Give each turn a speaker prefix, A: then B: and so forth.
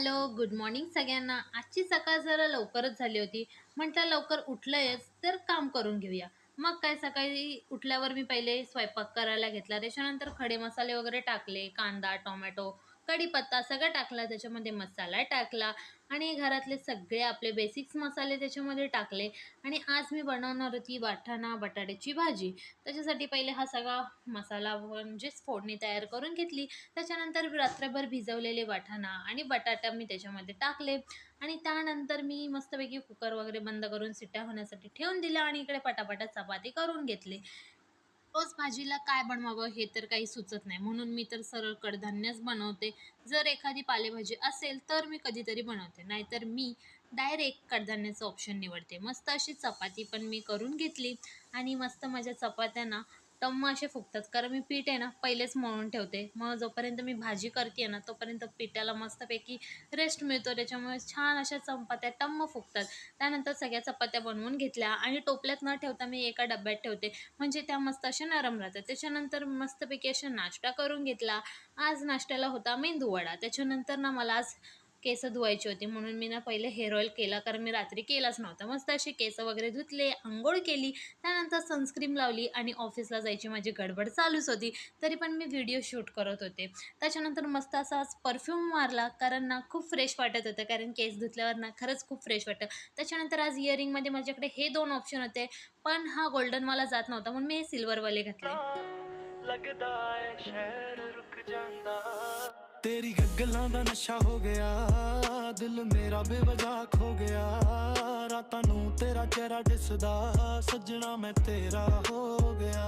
A: Hello, good morning सगळ्यांना. आजची सकाळ जरा लवकरच झाली होती. म्हटलं लवकर उठलंयच तर काम करून घेऊया. मग काय सकाळी उठल्यावर मी पहिले स्वयंपाक करायला घेतला. त्याच्यानंतर खडे मसाले वगैरे टाकले. कांदा, टोमॅटो, कढीपत्ता सगळं टाकला. त्याच्यामध्ये मसाला टाकला आणि घरातले सगळे आपले बेसिक्स मसाले त्याच्यामध्ये टाकले आणि आज मी बनवणार होती वाटाणा बटाट्याची भाजी. त्याच्यासाठी पहिले हा सगळा मसाला म्हणजेच फोडणी तयार करून घेतली. त्याच्यानंतर रात्रभर भिजवलेले वाटाणा आणि बटाटा मी त्याच्यामध्ये टाकले आणि त्यानंतर मी मस्तपैकी कुकर वगैरे बंद करून शिट्ट्या होण्यासाठी ठेवून दिल्या आणि इकडे पटापटा चपाती करून घेतली. रोज भाजीला काय बनवावं हे तर काही सुचत नाही, म्हणून मी तर सरळ कडधान्यच बनवते. जर एखादी पालेभाजी असेल तर मी कधीतरी बनवते, नाहीतर मी डायरेक्ट कडधान्याचं ऑप्शन निवडते. मस्त अशी चपाती पण मी करून घेतली आणि मस्त माझ्या चपात्या ना टम्म असे फुगतात, कारण मी पीठ आहे ना पहिलेच मळून ठेवते. मग जोपर्यंत मी भाजी करते ना तोपर्यंत पिठाला मस्तपैकी रेस्ट मिळतो, त्याच्यामुळे छान अशा चपात्या टम्म फुगतात. त्यानंतर सगळ्या चपात्या बनवून घेतल्या आणि टोपल्यात न ठेवता मी एका डब्यात ठेवते, म्हणजे त्या मस्त अशा नरम राहतात. त्याच्यानंतर मस्तपैकी असा नाश्ता करून घेतला. आज नाश्त्याला होता मेंदूवडा. त्याच्यानंतर ना मला आज केस धुवायची होती, म्हणून मी ना पहिले हेअर ऑइल केला, कारण मी रात्री केलाच नव्हता. मस्त असे केस वगैरे धुतले, अंघोळ केली, त्यानंतर सनस्क्रीन लावली आणि ऑफिसला जायची माझी गडबड चालूच होती. तरी पण मी व्हिडिओ शूट करत होते. त्याच्यानंतर मस्त असा परफ्यूम मारला, कारण ना खूप फ्रेश वाटत होतं, कारण केस धुतल्यावर ना खरंच खूप फ्रेश वाटतं. त्याच्यानंतर आज इयरिंगमध्ये माझ्याकडे हे 2 ऑप्शन होते, पण हा गोल्डनवाला जात नव्हता, म्हणून मी हे सिल्वरवाले घातले.
B: लगदा है शहर रुक जांदा तेरी गल्लां दा नशा हो गया दिल मेरा बेवजह खो गया रातां नूं तेरा चेहरा दिसदा सजना मैं तेरा हो गया